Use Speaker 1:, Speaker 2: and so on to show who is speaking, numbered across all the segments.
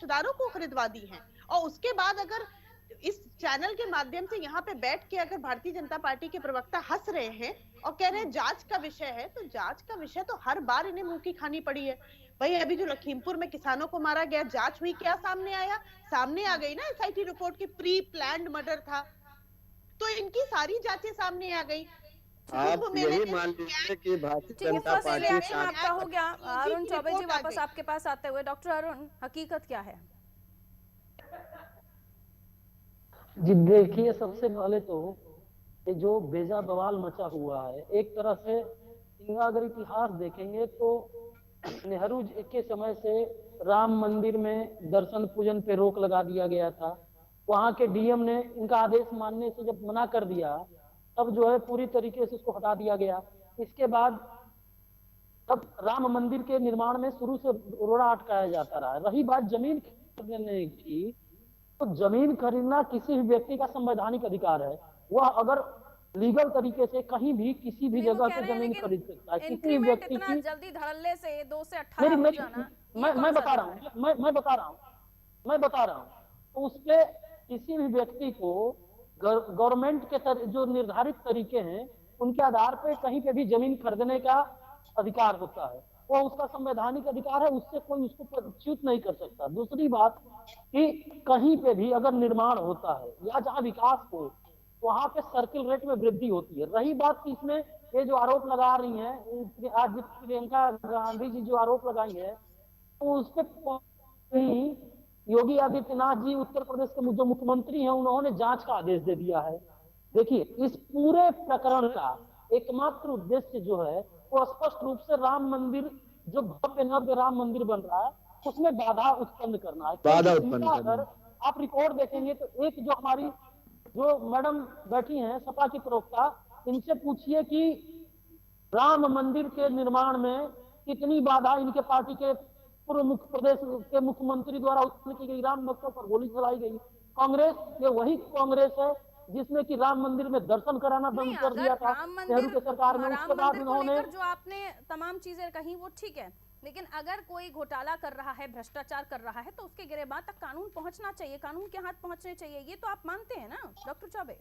Speaker 1: रिश्तेदारों को खरीदवा दी हैं। और उसके बाद अगर इस चैनल के माध्यम से यहाँ पे बैठ के अगर भारतीय जनता पार्टी के प्रवक्ता हंस रहे हैं और कह रहे हैं जांच का विषय है, तो जांच का विषय तो हर बार इन्हें मुंह की खानी पड़ी है। भाई अभी जो लखीमपुर में किसानों को मारा गया, जांच हुई, क्या सामने आया? सामने आ गई ना एसआईटी रिपोर्ट की प्री प्लान्ड मर्डर था। तो इनकी सारी जांचें सामने आ गई। कुंभ
Speaker 2: आप
Speaker 1: मेले
Speaker 2: यही
Speaker 1: में
Speaker 2: मान
Speaker 1: स्कैम,
Speaker 2: लीजिए कि भारतीय
Speaker 3: ठीक है,
Speaker 2: जनता
Speaker 3: फर्स्ट
Speaker 2: पार्टी
Speaker 3: रिएक्शन आपका हो गया। अरुण
Speaker 1: की
Speaker 3: चौबे जी,
Speaker 1: रिपोर्ट आ
Speaker 3: वापस
Speaker 1: गई।
Speaker 3: आपके पास आते हुए, डॉक्टर अरुण, हकीकत क्या है?
Speaker 4: जी देखिए, सबसे पहले तो ये जो बेजा बवाल मचा हुआ है, एक तरह से इनका अगर इतिहास देखेंगे तो नेहरू जी के समय से राम मंदिर में दर्शन पूजन पे रोक लगा दिया गया था। वहां के डीएम ने इनका आदेश मानने से जब मना कर दिया, तब जो है पूरी तरीके से इसको हटा दिया गया। इसके बाद तब राम मंदिर के निर्माण में शुरू से रोड़ा अटकाया जाता रहा। रही बात जमीन खरीदने की, तो जमीन खरीदना किसी भी व्यक्ति का संवैधानिक अधिकार है। वह अगर लीगल तरीके से कहीं भी किसी भी जगह से जमीन खरीद सकता है। किसी भी व्यक्ति
Speaker 3: इतना
Speaker 4: की
Speaker 3: जल्दी धड़ल्ले से 2 से 18
Speaker 4: मेरी
Speaker 3: हो
Speaker 4: मेरी
Speaker 3: जाना,
Speaker 4: मैं बता रहा हूँ, मैं बता रहा हूँ तो उसपे किसी भी व्यक्ति को गवर्नमेंट के जो निर्धारित तरीके हैं उनके आधार पे कहीं पे भी जमीन खरीदने का अधिकार होता है। वो उसका संवैधानिक अधिकार है, उससे कोई उसको च्युत नहीं कर सकता। दूसरी बात कि कहीं पे भी अगर निर्माण होता है या जहाँ विकास हो, वहां पे सर्किल रेट में वृद्धि होती है। रही बात कि इसमें ये जो आरोप लगा रही हैं आज प्रियंका गांधी जी जो आरोप लगाई है, तो उस पर योगी आदित्यनाथ जी उत्तर प्रदेश के जो मुख्यमंत्री हैं उन्होंने जांच का आदेश दे दिया है। देखिए, इस पूरे प्रकरण का एकमात्र उद्देश्य जो है वो स्पष्ट रूप से राम मंदिर, जो भव्य नव्य राम मंदिर बन रहा है, उसमें बाधा उत्पन्न करना है।
Speaker 2: बाधा उत्पन्न करना।
Speaker 4: अगर आप रिपोर्ट देखेंगे तो एक जो हमारी जो मैडम बैठी हैं सपा की प्रवक्ता, इनसे पूछिए कि राम मंदिर के निर्माण में कितनी बाधा इनके पार्टी के पूर्व मुख्य प्रदेश के मुख्यमंत्री द्वारा उत्पन्न की गई। राम भक्तों पर गोली चलाई गई। कांग्रेस, ये वही कांग्रेस है जिसने कि राम मंदिर में दर्शन कराना बंद कर दिया था नेहरू की सरकार में। उसके बाद उन्होंने
Speaker 3: जो आपने तमाम चीजें कही वो ठीक है, लेकिन अगर कोई घोटाला कर रहा है, भ्रष्टाचार कर रहा है, तो उसके गिरबान तक कानून पहुंचना चाहिए, कानून के हाथ पहुंचने चाहिए। ये तो आप मानते हैं ना डॉक्टर चौबे?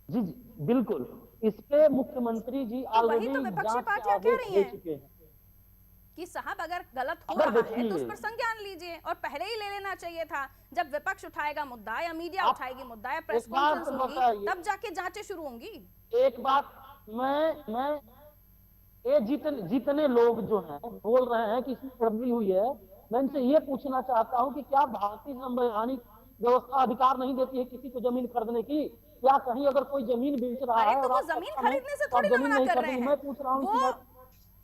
Speaker 4: जी जी बिल्कुल। इस पे मुख्यमंत्री जी ऑलरेडी
Speaker 3: तो विपक्षी पार्टियां कह रही हैं कि साहब अगर गलत हो रहा है तो उस पर संज्ञान लीजिए, और पहले ही ले लेना चाहिए था। जब विपक्ष उठाएगा मुद्दा या मीडिया उठाएगी मुद्दा या प्रेस कॉन्फ्रेंस होगी, तब जाके जांचें शुरू होंगी।
Speaker 4: एक बात मैं ये जितने लोग जो हैं बोल रहे हैं कि इसमें गड़बड़ी हुई है, मैं इनसे ये पूछना चाहता हूं कि क्या भारतीय संवैधानिक व्यवस्था अधिकार नहीं देती है किसी को जमीन खरीदने की? या कहीं अगर कोई जमीन बेच रहा है
Speaker 3: तो
Speaker 4: और
Speaker 3: वो जमीन खरीदने से थोड़ी ना मना कर रहे हैं।
Speaker 4: मैं पूछ रहा हूँ
Speaker 3: वो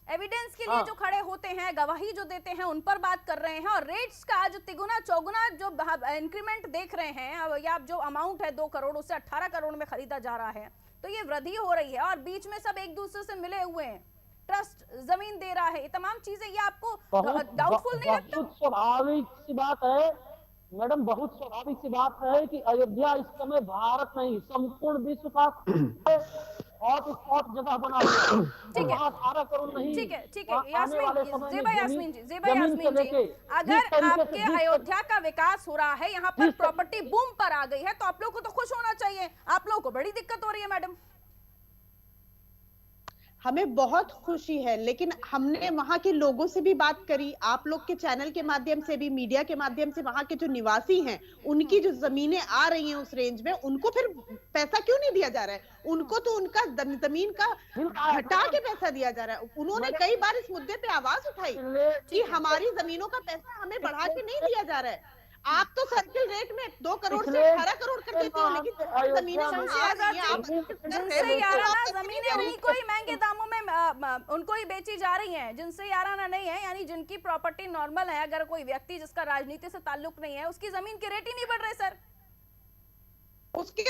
Speaker 3: एविडेंस के लिए जो खड़े होते हैं, गवाही जो देते हैं, उन पर बात कर रहे हैं। और रेट्स का आज तिगुना चौगुना जो इंक्रीमेंट देख रहे हैं, या जो अमाउंट है 2 करोड़ उससे 18 करोड़ में खरीदा जा रहा है, तो ये वृद्धि हो रही है। और बीच में सब एक दूसरे से मिले हुए हैं, ट्रस्ट जमीन दे रहा है, ये तमाम चीजें, ये आपको डाउटफुल नहीं लगता?
Speaker 4: बहुत स्वाभाविक सी बात है मैडम, बहुत स्वाभाविक सी बात है कि अयोध्या इस समय भारत नहीं संपूर्ण विश्व का हॉट जगह बना हुआ है।
Speaker 3: ठीक है,
Speaker 4: 18 करोड़ नहीं,
Speaker 3: ठीक है, यास्मीन जी, अगर आपके अयोध्या का विकास हो रहा है, यहाँ पर प्रॉपर्टी बूम पर आ गई है, तो आप लोग को तो खुश होना चाहिए। आप लोगों को बड़ी दिक्कत हो रही है मैडम।
Speaker 1: हमें बहुत खुशी है, लेकिन हमने वहां के लोगों से भी बात करी, आप लोग के चैनल के माध्यम से भी, मीडिया के माध्यम से। वहां के जो निवासी हैं, उनकी जो जमीनें आ रही हैं उस रेंज में, उनको फिर पैसा क्यों नहीं दिया जा रहा है? उनको तो उनका जमीन का घटा के पैसा दिया जा रहा है। उन्होंने कई बार इस मुद्दे पे आवाज उठाई कि हमारी जमीनों का पैसा हमें बढ़ा के नहीं दिया जा रहा है। आप तो सर्किल रेट में 2 करोड़ से 18 करोड़ कर देते हो, लेकिन जमीनें
Speaker 3: उन्हीं को ही महंगे दामों में उनको ही बेची जा रही हैं जिनसे याराना नहीं है, यानी जिनकी प्रॉपर्टी नॉर्मल है। अगर कोई व्यक्ति जिसका राजनीति से ताल्लुक नहीं है, उसकी जमीन के रेट ही नहीं बढ़ रहे सर।
Speaker 1: उसके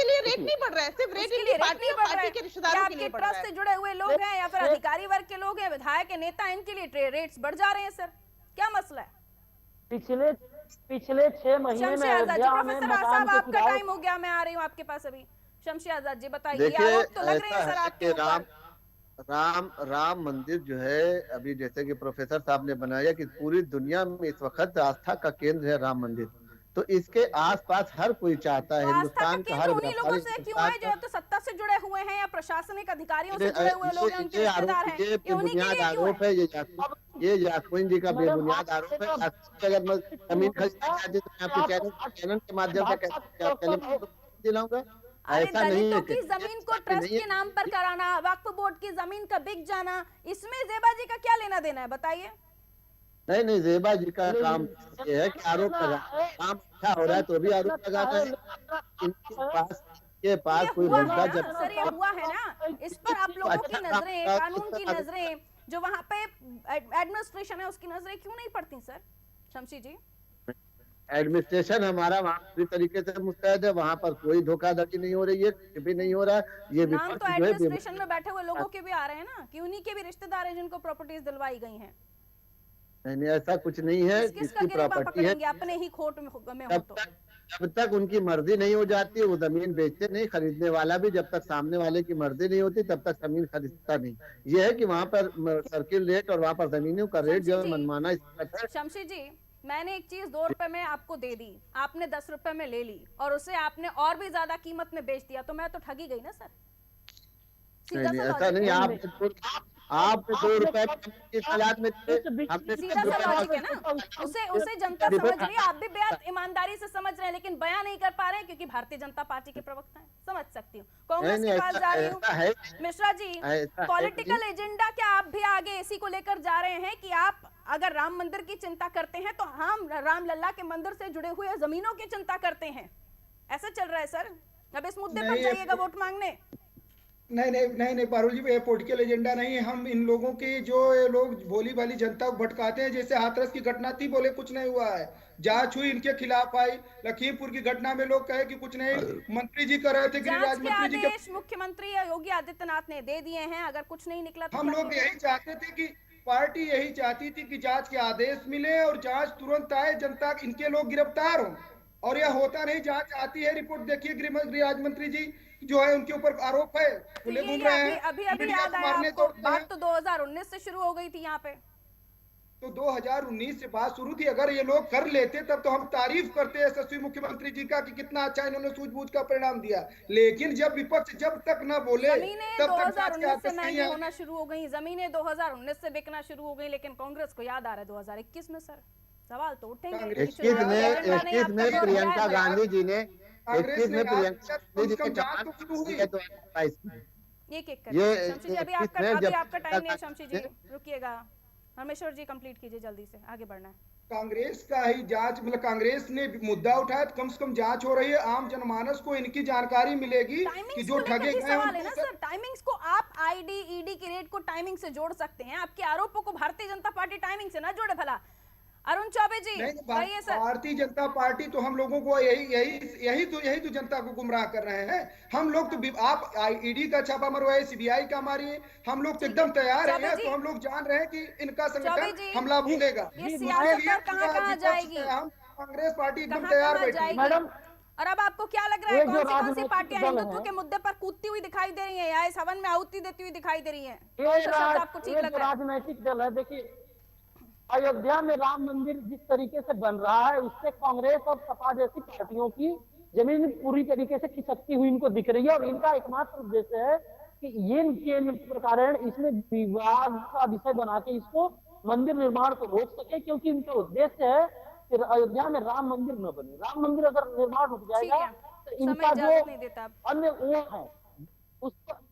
Speaker 1: लिए रेट नहीं बढ़ रहा है, सिर्फ रेट इनकी पार्टी के रिश्तेदारों के लिए बढ़ रहा है।
Speaker 3: ट्रस्ट से जुड़े हुए लोग हैं या फिर अधिकारी वर्ग के लोग हैं, विधायक, नेता, इनके लिए रेट्स बढ़ जा रहे हैं सर। क्या मसला है?
Speaker 4: पिछले 6 महीने में
Speaker 3: प्रोफेसर आसाद, आपका टाइम हो गया, मैं आ रही हूँ आपके पास अभी। शमशी आजाद जी बताइए, आरोप तो लग रहे हैं सर आपके ऊपर।
Speaker 2: राम मंदिर जो है, अभी जैसे कि प्रोफेसर साहब ने बनाया कि पूरी दुनिया में इस वक्त आस्था का केंद्र है राम मंदिर। तो इसके आसपास हर कोई चाहता
Speaker 3: तो
Speaker 2: है,
Speaker 3: आस्था का
Speaker 2: हिंदुस्तान का
Speaker 3: केंद्र
Speaker 2: हर
Speaker 3: उन्हीं लोगों
Speaker 2: व्यापारी
Speaker 3: से क्यों
Speaker 2: हिंदुस्तान
Speaker 3: है
Speaker 2: का।
Speaker 3: जो तो सत्ता से जुड़े हुए हैं या प्रशासनिक अधिकारियों से जुड़े हुए लोग हैं, उनके रिश्तेदार हैं,
Speaker 2: ये
Speaker 3: ये उन्हीं के
Speaker 2: बुनियाद
Speaker 3: लिए क्यों
Speaker 2: आरोप
Speaker 3: है?
Speaker 2: है, ये यास्मीन जी का
Speaker 4: मैडम
Speaker 2: बेबुनियाद
Speaker 4: आप
Speaker 2: आरोप है। यास्मीन जी अगर मैं जमीन खरीदना चाहती तो मैं आपके चैनल के माध्यम से कैसे दिलाऊंगा?
Speaker 3: अरे
Speaker 2: ऐसा नहीं
Speaker 3: दलितों
Speaker 2: है कि
Speaker 3: की जमीन को
Speaker 2: ऐसा
Speaker 3: ट्रस्ट
Speaker 2: नहीं
Speaker 3: के नाम पर
Speaker 2: है।
Speaker 3: कराना, वक्फ बोर्ड की जमीन का बिक जाना, इसमें जेबा जी का क्या लेना देना है बताइए?
Speaker 2: नहीं नहीं, जेबा जी का काम ये है कि आरोप लगा, काम अच्छा हो रहा है तो भी आरोप लगाना है। इनके
Speaker 3: तो ये
Speaker 2: पास कोई
Speaker 3: हुआ है
Speaker 2: मुद्दा
Speaker 3: ना
Speaker 2: जब
Speaker 3: सर, ये हुआ है ना, इस पर आप लोगों की
Speaker 2: अच्छा काम
Speaker 3: नजरें,
Speaker 2: होगा तो
Speaker 3: कानून
Speaker 2: इस
Speaker 3: की
Speaker 2: पर
Speaker 3: नजरें, जो वहां पे एडमिनिस्ट्रेशन है उसकी नजरें क्यों नहीं पड़ती सर शमशी जी?
Speaker 2: एडमिनिस्ट्रेशन हमारा वहाँ पूरी तरीके से मुस्तैद है, वहां पर कोई धोखाधड़ी नहीं हो रही है, कुछ भी नहीं हो रहा है। ये
Speaker 3: नाम तो
Speaker 2: विपक्ष जो है
Speaker 3: एडमिनिस्ट्रेशन में बैठे हुए लोगों के भी आ रहे हैं ना कि उन्हीं के भी रिश्तेदार हैं जिनको प्रॉपर्टीज दिलवाई गई हैं।
Speaker 2: नहीं, ऐसा कुछ नहीं है,
Speaker 3: किस किस का
Speaker 2: जिसकी
Speaker 3: गिरेबान
Speaker 2: प्रॉपर्टी है
Speaker 3: पकड़ेंगे अपने ही खोट में हो
Speaker 2: जब
Speaker 3: तो?
Speaker 2: तक जब तक उनकी मर्जी नहीं हो जाती वो जमीन बेचते नहीं। खरीदने वाला भी जब तक सामने वाले की मर्जी नहीं होती तब तक जमीन खरीदता नहीं। ये है कि वहां पर सर्किल रेट और वहां पर जमीनों का रेट जो है मनमाना इस तरह है।
Speaker 3: शमशी जी, मैंने एक चीज 2 रुपए में आपको दे दी, आपने 10 रुपए में ले ली और उसे आपने और भी ज्यादा कीमत में बेच दिया, तो मैं तो ठगी गई ना सर? सीधा
Speaker 2: नहीं
Speaker 3: सा
Speaker 2: ऐसा
Speaker 3: लॉजिक
Speaker 2: नहीं,
Speaker 3: है।
Speaker 2: आपने 2 रुपए की तलाश में हमने
Speaker 3: सीधा सा लॉजिक है ना, उसे जनता समझ रही है, आप भी बेहद ईमानदारी से समझ रहे हैं, लेकिन बयां नहीं कर पा रहे हैं क्योंकि भारतीय जनता पार्टी के प्रवक्ता हैं। समझ सकती हूँ, कांग्रेस के पास जा रही हूँ। मिश्रा जी, पॉलिटिकल एजेंडा क्या आप भी आगे इसी को लेकर जा रहे हैं कि आप अगर राम मंदिर की चिंता करते हैं तो हम राम लल्ला के मंदिर से जुड़े हुए जमीनों की चिंता करते हैं? ऐसा चल रहा है सर? अब इस मुद्दे पर जाइएगा वोट मांगने।
Speaker 5: नहीं पारुल जी, ये पॉलिटिकल एजेंडा नहीं है। हम इन लोगों की जो ये लोग भोली भाली जनता को भटकाते हैं, जैसे हाथरस की घटना थी, बोले कुछ नहीं हुआ है, जांच हुई, इनके खिलाफ आई। लखीमपुर की घटना में लोग कहे कि कुछ नहीं, मंत्री जी कर रहे थे, गिरिराज मंत्री जी के
Speaker 3: मुख्यमंत्री योगी आदित्यनाथ ने दे दिए हैं, अगर कुछ नहीं निकला तो
Speaker 5: हम लोग यही चाहते थे कि पार्टी यही चाहती थी कि जांच के आदेश मिले और जांच तुरंत आए, जनता इनके लोग गिरफ्तार हो, और यह होता नहीं। जांच आती है, रिपोर्ट देखिए, गृह मंत्री जी जो है उनके ऊपर आरोप है, खुले घूम रहे हैं,
Speaker 3: अभी याद आया आपको, बात तो 2019 से शुरू हो गई थी यहाँ पे।
Speaker 5: तो 2019 से बात शुरू थी। अगर ये लोग कर लेते तब तो हम तारीफ करते हैं यशस्वी मुख्यमंत्री जी का कि कितना अच्छा इन्होंने सूझबूझ का परिणाम दिया। लेकिन जब विपक्ष जब तक न बोले तब तक
Speaker 3: 2019 से महंगी होना शुरू हो गई, जमीनें 2019 से बिकना शुरू हो गई, लेकिन कांग्रेस को याद आ रहा है 2021 में। सर सवाल तो उठेंगे।
Speaker 2: 21 में प्रियंका गांधी जी ने
Speaker 3: अभी आपका टाइम नहीं है शमशी जी, रुकिएगा। परमेश्वर जी कंप्लीट कीजिए, जल्दी से आगे बढ़ना है।
Speaker 5: कांग्रेस का ही जांच, मतलब कांग्रेस ने मुद्दा उठाया तो कम से कम जांच हो रही है, आम जनमानस को इनकी जानकारी मिलेगी कि जो ठगे गए हैं।
Speaker 3: सर टाइमिंग्स को आप आईडी ईडी की रेट को टाइमिंग से जोड़ सकते हैं, आपके आरोपों को भारतीय जनता पार्टी टाइमिंग से ना जोड़े भला। अरुण चौबे जी,
Speaker 5: भारतीय जनता पार्टी तो हम लोगों को यही तो जनता को गुमराह कर रहे हैं। हम लोग तो आप ईडी का छापा मरवाए, सीबीआई का मारिए, हम लोग तो एकदम तैयार हैं। तो हम लोग जान रहे हैं कि इनका संगठन हमला भूलेगा,
Speaker 3: कहाँ जाएगी,
Speaker 5: हम कांग्रेस पार्टी एकदम तैयार बैठी मैडम।
Speaker 3: और अब आपको क्या लग रहा है, कौन सी पार्टियां हिंदुत्व के मुद्दे पर कूदती हुई दिखाई दे रही है या इस हवन में आहुति देती हुई दिखाई दे रही है? आपको ठीक लग रहा है?
Speaker 4: राजनीतिक दल है, देखिए अयोध्या में राम मंदिर जिस तरीके से बन रहा है उससे कांग्रेस और सपा जैसी पार्टियों की जमीन पूरी तरीके से खिसकती हुई इनको दिख रही है, और इनका एकमात्र उद्देश्य है कि ये प्रकार इसमें विवाद का विषय बना के इसको मंदिर निर्माण को रोक सके, क्योंकि इनका उद्देश्य है कि अयोध्या में राम मंदिर न बने। राम मंदिर अगर निर्माण हो जाएगा तो इनका जो अन्य वो है उसको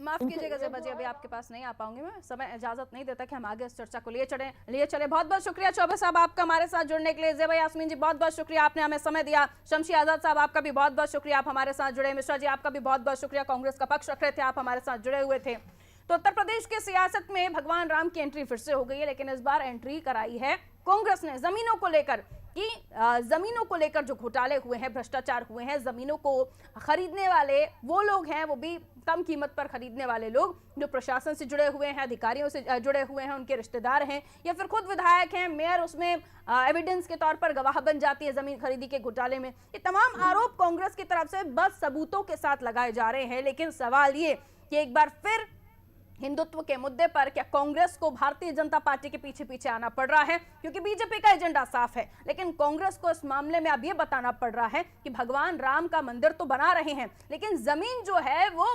Speaker 3: माफ कीजिएगा जेबा जी, अभी आपके पास नहीं आ पाऊंगी मैं, समय इजाजत नहीं देता कि हम आगे इस चर्चा को लिए चले। बहुत बहुत शुक्रिया चौबे साहब आपका हमारे साथ जुड़ने के लिए। जेबा यास्मीन जी बहुत बहुत शुक्रिया, आपने हमें समय दिया। शमशी आजाद साहब आपका भी बहुत बहुत शुक्रिया, आप हमारे साथ जुड़े। मिश्रा जी आपका भी बहुत बहुत शुक्रिया, कांग्रेस का पक्ष रख रहे थे, आप हमारे साथ जुड़े हुए थे। तो उत्तर प्रदेश के सियासत में भगवान राम की एंट्री फिर से हो गई है, लेकिन इस बार एंट्री कराई है कांग्रेस ने जमीनों को लेकर कि जमीनों को लेकर जो घोटाले हुए हैं, भ्रष्टाचार हुए हैं, जमीनों को खरीदने वाले वो लोग हैं, वो भी कम कीमत पर खरीदने वाले लोग जो प्रशासन से जुड़े हुए हैं, अधिकारियों से जुड़े हुए हैं, उनके रिश्तेदार हैं या फिर खुद विधायक हैं, मेयर उसमें एविडेंस के तौर पर गवाह बन जाती है जमीन खरीदी के घोटाले में। ये तमाम आरोप कांग्रेस की तरफ से बस सबूतों के साथ लगाए जा रहे हैं, लेकिन सवाल ये कि एक बार फिर हिंदुत्व के मुद्दे पर क्या कांग्रेस को भारतीय जनता पार्टी के पीछे पीछे आना पड़ रहा है? क्योंकि बीजेपी का एजेंडा साफ है, लेकिन कांग्रेस को इस मामले में अब ये बताना पड़ रहा है कि भगवान राम का मंदिर तो बना रहे हैं, लेकिन जमीन जो है वो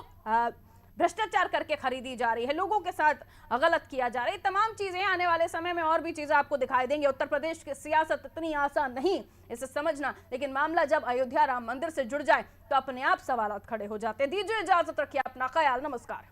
Speaker 3: भ्रष्टाचार करके खरीदी जा रही है, लोगों के साथ गलत किया जा रहा है। तमाम चीजें आने वाले समय में और भी चीजें आपको दिखाई देंगे। उत्तर प्रदेश की सियासत इतनी आसान नहीं इसे समझना, लेकिन मामला जब अयोध्या राम मंदिर से जुड़ जाए तो अपने आप सवालात खड़े हो जाते हैं। दीजिए इजाजत, रखिए अपना ख्याल, नमस्कार।